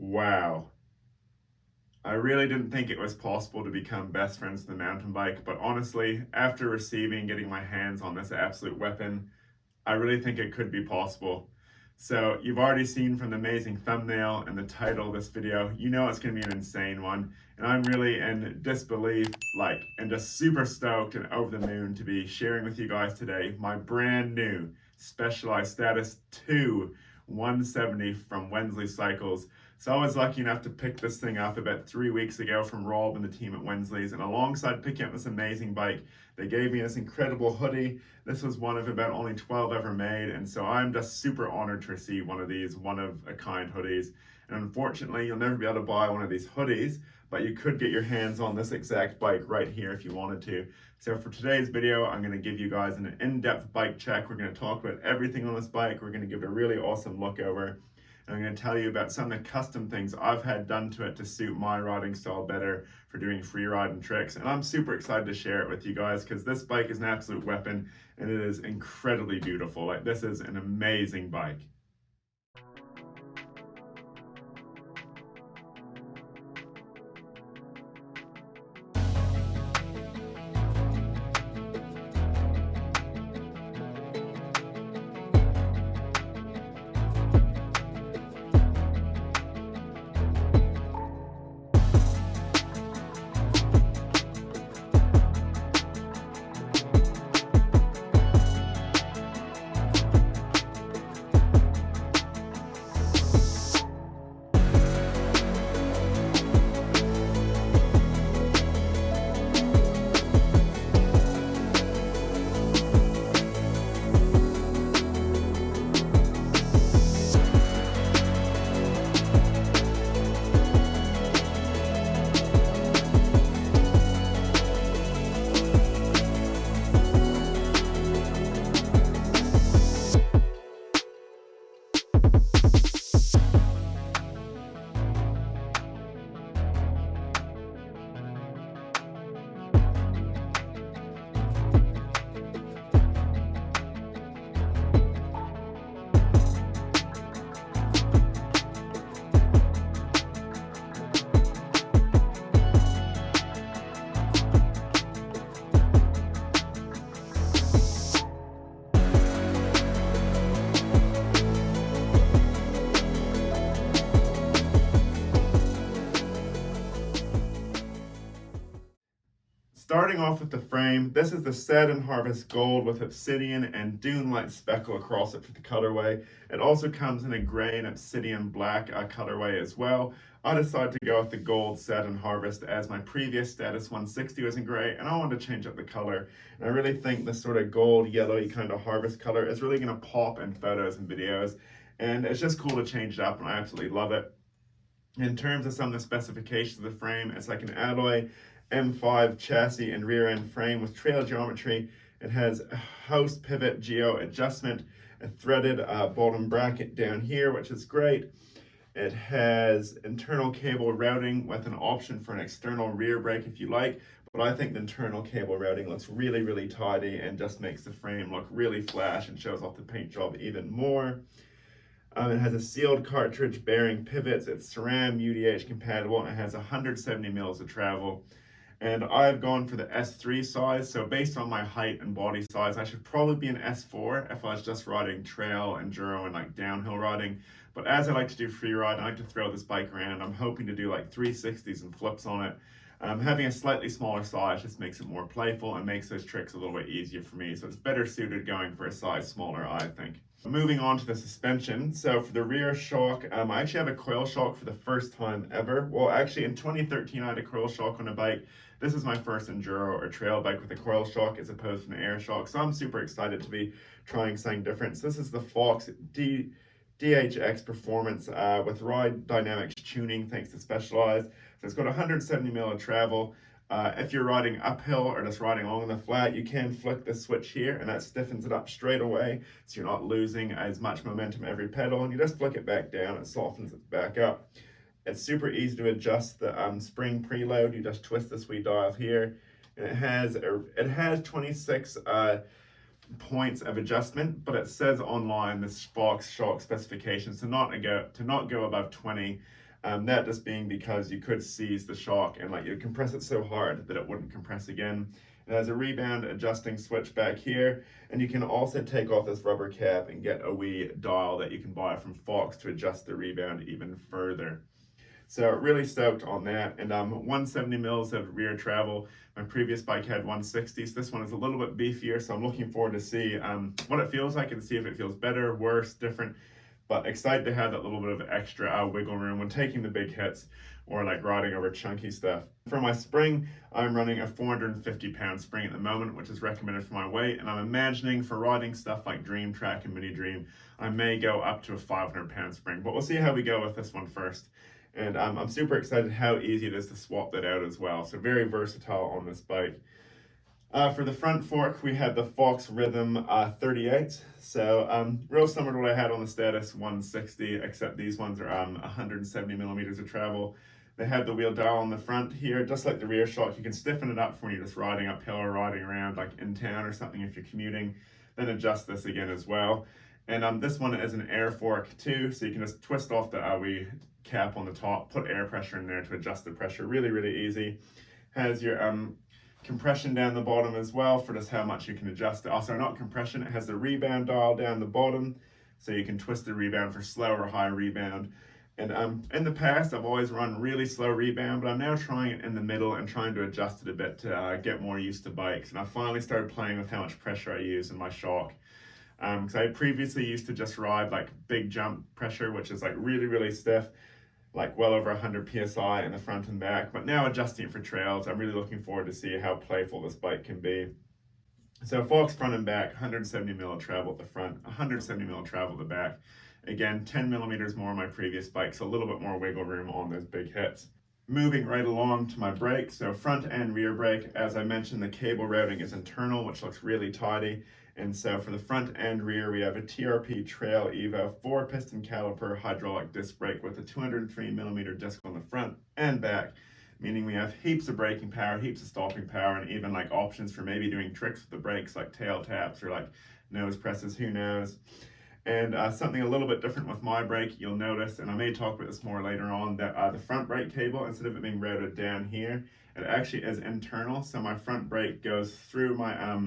Wow. I really didn't think it was possible to become best friends with a mountain bike, but honestly, after getting my hands on this absolute weapon, I really think it could be possible. So you've already seen from the amazing thumbnail and the title of this video, you know it's going to be an insane one. And I'm really in disbelief, and just super stoked and over the moon to be sharing with you guys today my brand new Specialized Status 2 170 from Wensley Cycles. So I was lucky enough to pick this thing up about 3 weeks ago from Rob and the team at Wensley's, and alongside picking up this amazing bike, they gave me this incredible hoodie. This was one of about only 12 ever made, and so I'm just super honored to receive one of these one-of-a-kind hoodies. And unfortunately, you'll never be able to buy one of these hoodies, but you could get your hands on this exact bike right here if you wanted to. So for today's video, I'm going to give you guys an in-depth bike check. We're going to talk about everything on this bike. We're going to give it a really awesome look over. And I'm going to tell you about some of the custom things I've had done to it to suit my riding style better for doing free riding tricks. And I'm super excited to share it with you guys because this bike is an absolute weapon and it is incredibly beautiful. Like, this is an amazing bike. Starting off with the frame, this is the Satin Harvest Gold with obsidian and dune-like speckle across it for the colorway. It also comes in a gray and obsidian black colorway as well. I decided to go with the Gold Satin Harvest as my previous Status 160 was in gray, and I wanted to change up the color. And I really think this sort of gold, yellowy kind of harvest color is really going to pop in photos and videos. And it's just cool to change it up, and I absolutely love it. In terms of some of the specifications of the frame, it's like an alloy M5 chassis and rear end frame with trail geometry. It has a host pivot geo adjustment, a threaded bottom bracket down here, which is great. It has internal cable routing with an option for an external rear brake if you like, but I think the internal cable routing looks really, really tidy and just makes the frame look really flash and shows off the paint job even more. It has a sealed cartridge bearing pivots. It's SRAM UDH compatible and it has 170 mils of travel. And I've gone for the S3 size, so based on my height and body size, I should probably be an S4 if I was just riding trail, enduro, and like downhill riding. But as I like to do free ride, I like to throw this bike around. I'm hoping to do like 360s and flips on it. Having a slightly smaller size just makes it more playful and makes those tricks a little bit easier for me. So it's better suited going for a size smaller, I think. Moving on to the suspension. So for the rear shock, I actually have a coil shock for the first time ever. Well, actually in 2013, I had a coil shock on a bike. This is my first enduro or trail bike with a coil shock as opposed to an air shock. So I'm super excited to be trying something different. So this is the Fox DHX Performance with ride dynamics tuning thanks to Specialized. So it's got 170 mil of travel. If you're riding uphill or just riding along the flat, you can flick the switch here and that stiffens it up straight away. So you're not losing as much momentum every pedal, and you just flick it back down, it softens it back up. It's super easy to adjust the spring preload. You just twist this wee dial here. And it has 26 points of adjustment, but it says online this Fox shock specifications to not go above 20. That just being because you could seize the shock and like you compress it so hard that it wouldn't compress again. It has a rebound adjusting switch back here, and you can also take off this rubber cap and get a wee dial that you can buy from Fox to adjust the rebound even further. So really stoked on that. And 170 mils of rear travel. My previous bike had 160, so this one is a little bit beefier. So I'm looking forward to see what it feels like and see if it feels better, worse, different. But excited to have that little bit of extra wiggle room when taking the big hits or like riding over chunky stuff. For my spring, I'm running a 450-pound spring at the moment, which is recommended for my weight. And I'm imagining for riding stuff like Dream Track and Mini Dream, I may go up to a 500-pound spring. But we'll see how we go with this one first. And I'm super excited how easy it is to swap that out as well. So very versatile on this bike. For the front fork, we had the Fox Rhythm 38. So real similar to what I had on the Status 160, except these ones are 170 millimeters of travel. They have the wheel dial on the front here, just like the rear shock. You can stiffen it up for when you're just riding uphill or riding around like in town or something if you're commuting. Then adjust this again as well. And this one is an air fork too, so you can just twist off the wee cap on the top, put air pressure in there to adjust the pressure. Really, really easy. Has your compression down the bottom as well for just how much you can adjust it. Also, not compression, it has the rebound dial down the bottom, so you can twist the rebound for slow or high rebound. And in the past, I've always run really slow rebound, but I'm now trying it in the middle and trying to adjust it a bit to get more used to bikes. And I finally started playing with how much pressure I use in my shock. Because I previously used to just ride like big jump pressure, which is like really, really stiff, like well over 100 psi in the front and back. But now adjusting it for trails, I'm really looking forward to see how playful this bike can be. So Fox front and back, 170 mil of travel at the front, 170 mil of travel at the back. Again, 10 millimeters more on my previous bike, so a little bit more wiggle room on those big hits. Moving right along to my brake, so front and rear brake, as I mentioned, the cable routing is internal, which looks really tidy. And so for the front and rear, we have a TRP Trail Evo 4-piston caliper hydraulic disc brake with a 203 millimeter disc on the front and back, meaning we have heaps of braking power, heaps of stopping power, and even like options for maybe doing tricks with the brakes like tail taps or like nose presses, who knows. And something a little bit different with my brake, you'll notice, and I may talk about this more later on, that the front brake cable, instead of it being routed down here, it actually is internal. So my front brake goes through my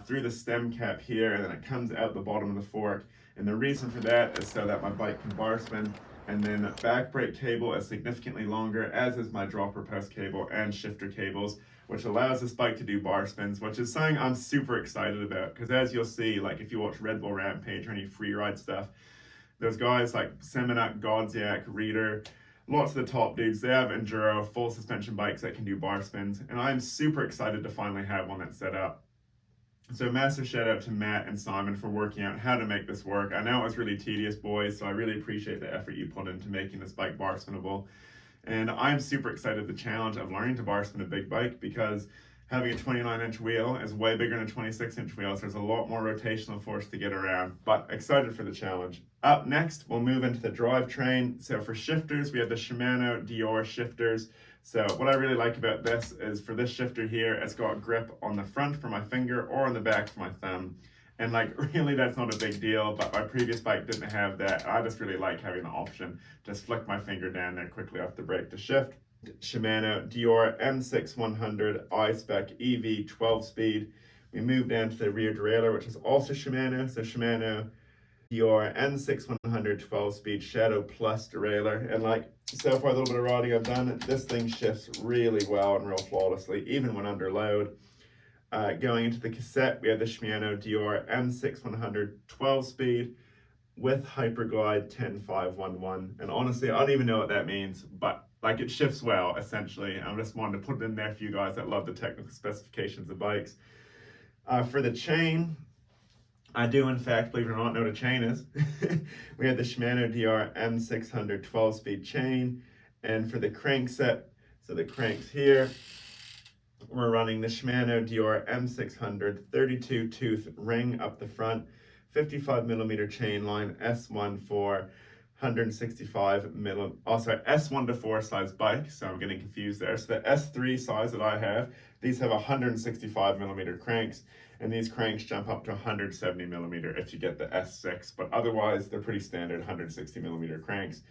through the stem cap here, and then it comes out the bottom of the fork. And the reason for that is so that my bike can bar spin. And then the back brake cable is significantly longer, as is my dropper post cable and shifter cables, which allows this bike to do bar spins, which is something I'm super excited about. Because as you'll see, like if you watch Red Bull Rampage or any free ride stuff, those guys like Seminuk, Godziak, Reader, lots of the top dudes, they have Enduro, full suspension bikes that can do bar spins. And I'm super excited to finally have one that's set up. So massive shout out to Matt and Simon for working out how to make this work. I know it was really tedious, boys, so I really appreciate the effort you put into making this bike bar spinnable. And I'm super excited the challenge of learning to bar spin a big bike, because having a 29-inch wheel is way bigger than a 26-inch wheel, so there's a lot more rotational force to get around, but excited for the challenge. Up next, we'll move into the drivetrain. So for shifters, we have the Shimano Dior shifters. So what I really like about this is for this shifter here, it's got grip on the front for my finger or on the back for my thumb. And like, really that's not a big deal, but my previous bike didn't have that. I just really like having the option to just flick my finger down there quickly off the brake to shift. Shimano Dior M6100 I-Spec EV 12-speed. We move down to the rear derailleur, which is also Shimano. So Shimano Dior M6100 12-speed Shadow Plus derailleur. And like, so far a little bit of riding I've done, this thing shifts really well and real flawlessly, even when under load. Going into the cassette, we have the Shimano Dior M6100 12-speed with Hyperglide 10511. And honestly, I don't even know what that means, but like it shifts well, essentially. I just wanted to put it in there for you guys that love the technical specifications of bikes. For the chain, I do in fact, believe it or not, know what a chain is. We have the Shimano DR M600 12-speed chain. And for the crank set, so the cranks here, we're running the Shimano Dior M600 32-tooth ring up the front, 55 millimeter chain line, S1 for 165 millimeter, S1 to 4 size bike, so I'm getting confused there. So the S3 size that I have, these have 165 millimeter cranks, and these cranks jump up to 170 millimeter if you get the S6, but otherwise they're pretty standard 160 millimeter cranks.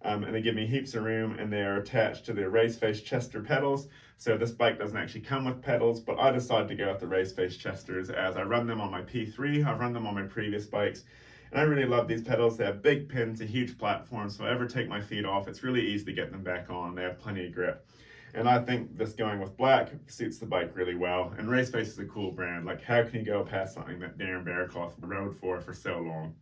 and they give me heaps of room, and they are attached to the race face Chester pedals. So this bike doesn't actually come with pedals, but I decided to go with the race face Chesters as I run them on my P3. I've run them on my previous bikes, and I really love these pedals. They have big pins, a huge platform, so if I ever take my feet off, it's really easy to get them back on. They have plenty of grip. And I think this going with black suits the bike really well. And Raceface is a cool brand. Like, how can you go past something that Darren Bearcloth rode for so long?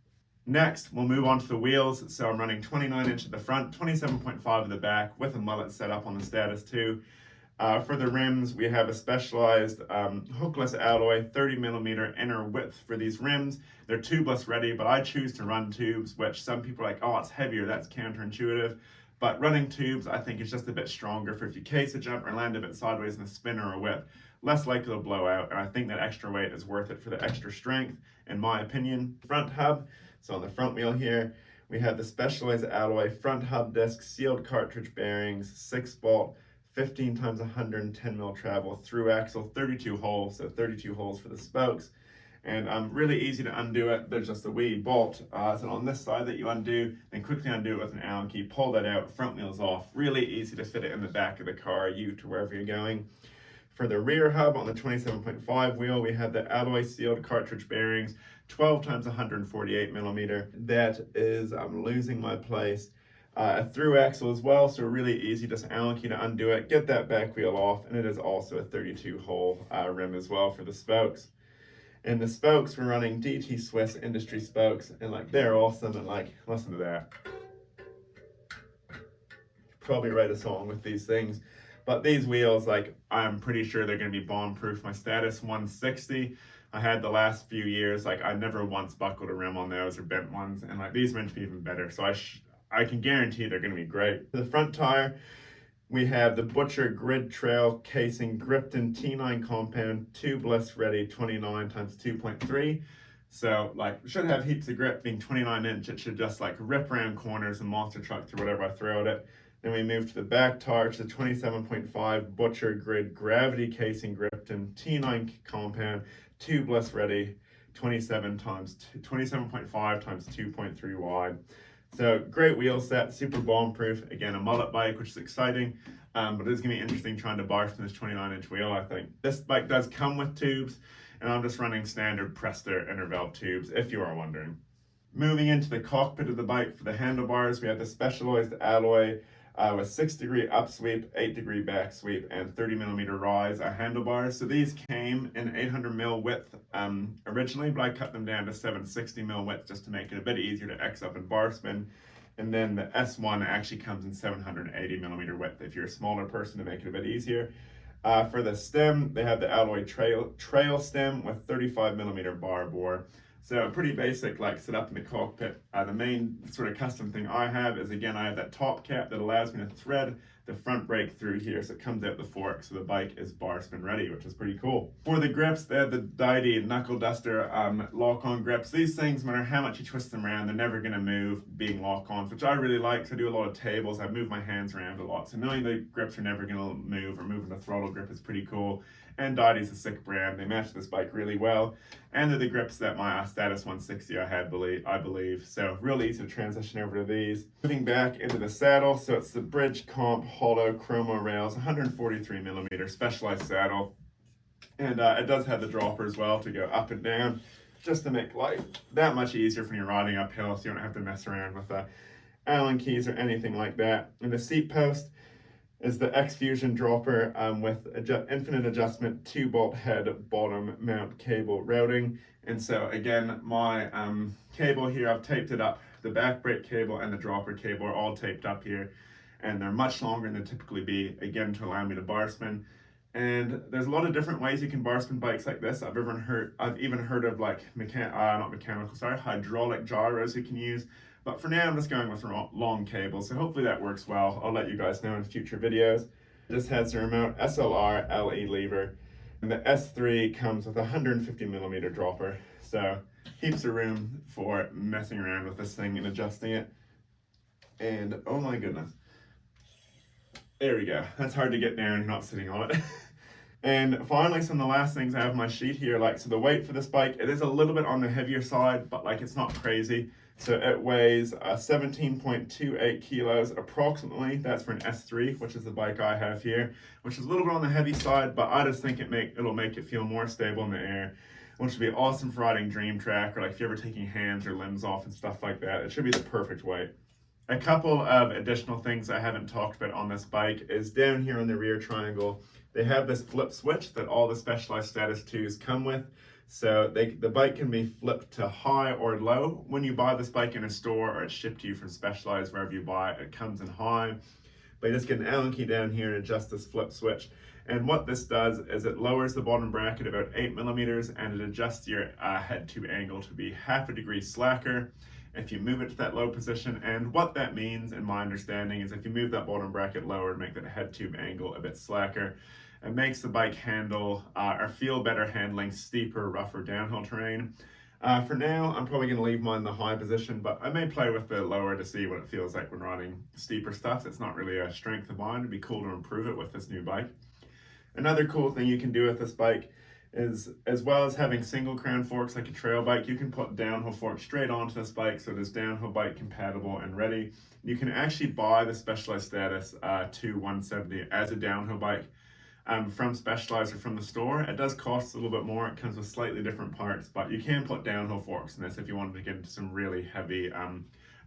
Next, we'll move on to the wheels. So I'm running 29-inch at the front, 27.5 at the back, with a mullet set up on the Status 2. For the rims, we have a specialized hookless alloy 30mm inner width for these rims. They're tubeless ready, but I choose to run tubes, which some people are like, oh, it's heavier, that's counterintuitive. But running tubes, I think, is just a bit stronger for if you case a jump or land a bit sideways in a spin or a whip, less likely to blow out. And I think that extra weight is worth it for the extra strength, in my opinion. Front hub, so on the front wheel here, we have the specialized alloy front hub disc, sealed cartridge bearings, 6-bolt, 15 times 110 mil travel through axle, 32 holes, so 32 holes for the spokes. And really easy to undo it. There's just a wee bolt so on this side that you undo, then quickly undo it with an Allen key, pull that out, front wheel's off. Really easy to fit it in the back of the car, to wherever you're going. For the rear hub on the 27.5 wheel, we have the alloy sealed cartridge bearings, 12 times 148mm. That is, I'm losing my place. A through axle as well, so really easy, just Allen key to undo it, get that back wheel off, and it is also a 32 hole rim as well for the spokes. And the spokes, we're running DT Swiss industry spokes, and like, they're awesome, and like, listen to that. Probably write a song with these things. But these wheels, like, I'm pretty sure they're gonna be bomb-proof. My Status 160, I had the last few years, like, I never once buckled a rim on those or bent ones, and like, these are meant to be even better, so I can guarantee they're gonna be great. For the front tire, we have the Butcher Grid Trail casing gripped in T9 compound, tubeless ready, 29 times 2.3. So like, should have heaps of grip. Being 29-inch, it should just like rip around corners and monster trucks or whatever I throw at it. Then we move to the back tire, to the 27.5 Butcher Grid gravity casing gripped in T9 compound, tubeless ready, 27.5 times 2.3 wide. So great wheel set, super bomb proof. Again, a mullet bike, which is exciting, but it's gonna be interesting trying to bar from this 29-inch wheel, I think. This bike does come with tubes, and I'm just running standard Presta inner tubes, if you are wondering. Moving into the cockpit of the bike, for the handlebars, we have the specialized alloy with 6-degree upsweep, 8-degree back sweep, and 30mm rise handlebars. So these came in 800mm width originally, but I cut them down to 760mm width just to make it a bit easier to X up and bar spin. And then the S1 actually comes in 780mm width if you're a smaller person, to make it a bit easier. For the stem, they have the alloy trail stem with 35mm bar bore. So pretty basic, like, set up in the cockpit. The main sort of custom thing I have is, again, I have that top cap that allows me to thread the front brake through here, so it comes out the fork, so the bike is bar spin ready, which is pretty cool. For the grips, they have the Dydy Knuckle Duster lock-on grips. These things, no matter how much you twist them around, they're never gonna move being lock-ons, which I really like, because I do a lot of tables. I move my hands around a lot, so knowing the grips are never gonna move, or moving the throttle grip, is pretty cool. And Dydy's a sick brand. They match this bike really well. And they're the grips that my Status 160 I had, I believe. So real easy to transition over to these. Moving back into the saddle, so it's the Bridge Comp Hollow Chromo Rails, 143mm specialized saddle. And it does have the dropper as well to go up and down, just to make life that much easier when you're riding uphill, so you don't have to mess around with Allen keys or anything like that. And the seat post is the X-Fusion dropper with infinite adjustment 2-bolt head bottom mount cable routing. And so again, my cable here, I've taped it up. The back brake cable and the dropper cable are all taped up here, and they're much longer than they typically be, again, to allow me to bar spin. And there's a lot of different ways you can bar spin bikes like this. I've even heard of like hydraulic gyros you can use. But for now, I'm just going with long cables, so hopefully that works well. I'll let you guys know in future videos. This has the remote SLR LE lever, and the S3 comes with a 150mm dropper, so heaps of room for messing around with this thing and adjusting it. And oh my goodness, there we go. That's hard to get down, you're not sitting on it. And finally, some of the last things I have on my sheet here, like, so the weight for this bike, it is a little bit on the heavier side, but like it's not crazy. So it weighs 17.28 kilos approximately. That's for an S3, which is the bike I have here, which is a little bit on the heavy side, but I just think it'll make it feel more stable in the air, which would be awesome for riding dream track, or like if you're ever taking hands or limbs off and stuff like that. It should be the perfect weight. A couple of additional things I haven't talked about on this bike is down here in the rear triangle, they have this flip switch that all the Specialized Status 2s come with. So the bike can be flipped to high or low. When you buy this bike in a store or it's shipped to you from Specialized, wherever you buy it, it comes in high. But you just get an Allen key down here and adjust this flip switch. And what this does is it lowers the bottom bracket about 8 millimeters, and it adjusts your head tube angle to be half a degree slacker if you move it to that low position. And what that means, in my understanding, is if you move that bottom bracket lower to make that head tube angle a bit slacker, it makes the bike handle or feel better handling steeper, rougher downhill terrain. For now, I'm probably going to leave mine in the high position, but I may play with the lower to see what it feels like when riding steeper stuff. It's not really a strength of mine. It'd be cool to improve it with this new bike. Another cool thing you can do with this bike is, as well as having single crown forks like a trail bike, you can put downhill forks straight onto this bike, so it is downhill bike compatible and ready. You can actually buy the Specialized Status 2 170 as a downhill bike from Specialized or from the store. It does cost a little bit more. It comes with slightly different parts, but you can put downhill forks in this if you wanted to get into some really heavy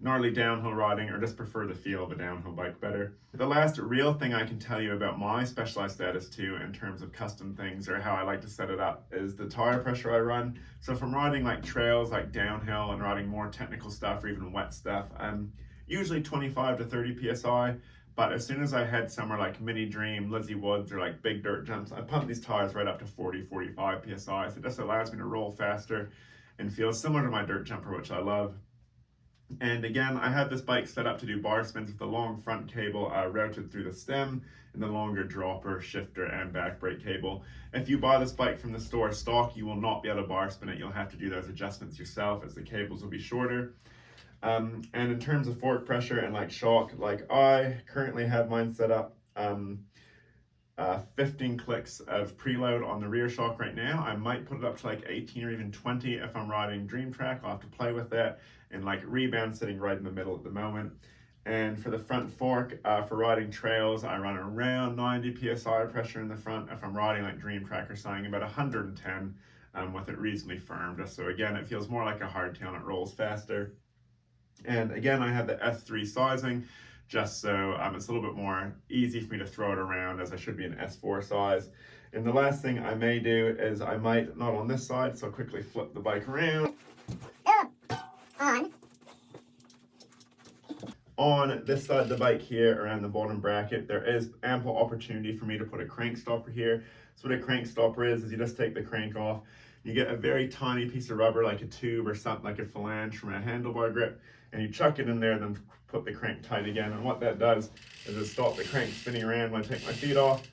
gnarly downhill riding, or just prefer the feel of a downhill bike better. The last real thing I can tell you about my Specialized Status 2 in terms of custom things, or how I like to set it up, is the tire pressure I run. So if I'm riding like trails, like downhill, and riding more technical stuff or even wet stuff, I'm usually 25 to 30 psi. But as soon as I head somewhere like Mini Dream, Lizzie Woods, or like big dirt jumps, I pump these tires right up to 40, 45 psi. So it just allows me to roll faster and feel similar to my dirt jumper, which I love. And again, I have this bike set up to do bar spins with the long front cable routed through the stem, and the longer dropper, shifter, and back brake cable. If you buy this bike from the store stock, you will not be able to bar spin it. You'll have to do those adjustments yourself, as the cables will be shorter. And in terms of fork pressure and like shock, like I currently have mine set up 15 clicks of preload on the rear shock right now. I might put it up to like 18 or even 20 if I'm riding dream track. I'll have to play with that. And like rebound sitting right in the middle at the moment. And for the front fork, for riding trails, I run around 90 psi pressure in the front. If I'm riding like dream track or something, about 110 with it reasonably firm. Just so again, it feels more like a hardtail and it rolls faster. And again, I have the S3 sizing, just so it's a little bit more easy for me to throw it around, as I should be an S4 size. And the last thing I may do is I might, not on this side, so I'll quickly flip the bike around. On this side of the bike here, around the bottom bracket, there is ample opportunity for me to put a crank stopper here. So what a crank stopper is you just take the crank off, you get a very tiny piece of rubber like a tube or something like a flange from a handlebar grip, and you chuck it in there, then put the crank tight again. And what that does is it stops the crank spinning around when I take my feet off.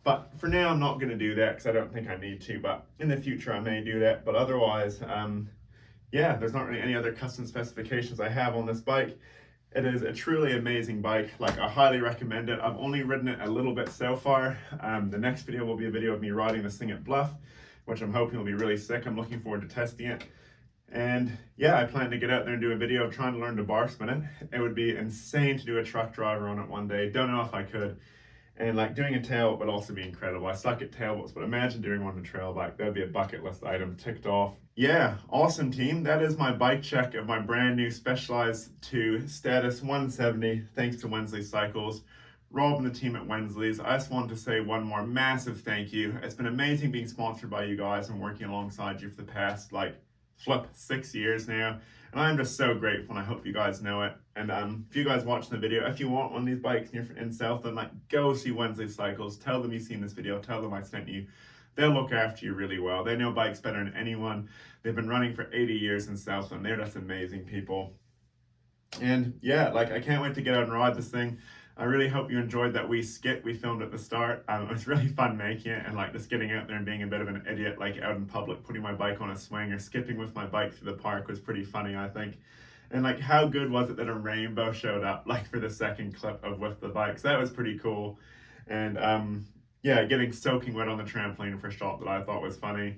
But for now, I'm not going to do that because I don't think I need to, but in the future I may do that. But otherwise, yeah, there's not really any other custom specifications I have on this bike. It is a truly amazing bike. Like, I highly recommend it. I've only ridden it a little bit so far. The next video will be a video of me riding this thing at Bluff, which I'm hoping will be really sick. I'm looking forward to testing it. And yeah, I plan to get out there and do a video of trying to learn to bar spin it. It would be insane to do a truck driver on it one day. Don't know if I could. And like doing a tailwhip would also be incredible. I suck at tailwhips, but imagine doing one on a trail bike. That'd be a bucket list item ticked off. Yeah, awesome team. That is my bike check of my brand new Specialized 2 Status 170, thanks to Wensley Cycles. Rob and the team at Wensley's. I just wanted to say one more massive thank you. It's been amazing being sponsored by you guys and working alongside you for the past 6 years now. And I'm just so grateful, and I hope you guys know it. And if you guys watching the video, if you want one of these bikes and you're in Southland, go see Wensley Cycles. Tell them you've seen this video. Tell them I sent you. They'll look after you really well. They know bikes better than anyone. They've been running for 80 years in Southland. They're just amazing people. And yeah, I can't wait to get out and ride this thing. I really hope you enjoyed that wee skit we filmed at the start. It was really fun making it, and just getting out there and being a bit of an idiot, out in public, putting my bike on a swing or skipping with my bike through the park was pretty funny, I think. And how good was it that a rainbow showed up for the second clip of With the Bikes? That was pretty cool. And yeah, getting soaking wet on the trampoline for a shot that I thought was funny.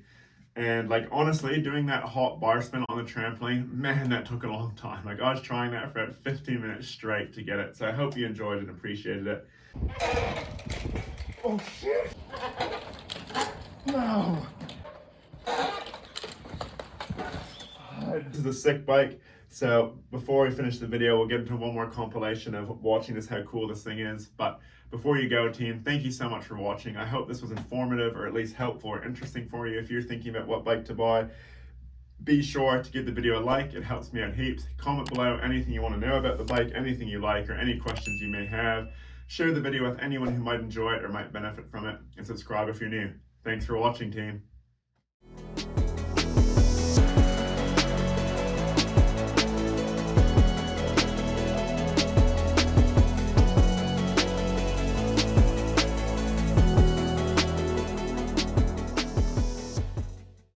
And like honestly, doing that hot bar spin on the trampoline, man, that took a long time. Like I was trying that for about 15 minutes straight to get it. So I hope you enjoyed and appreciated it. Oh shit! No! This is a sick bike. So before we finish the video, we'll get into one more compilation of watching this, how cool this thing is. But before you go, team, thank you so much for watching. I hope this was informative or at least helpful or interesting for you if you're thinking about what bike to buy. Be sure to give the video a like, it helps me out heaps. Comment below anything you want to know about the bike, anything you like, or any questions you may have. Share the video with anyone who might enjoy it or might benefit from it, and subscribe if you're new. Thanks for watching, team.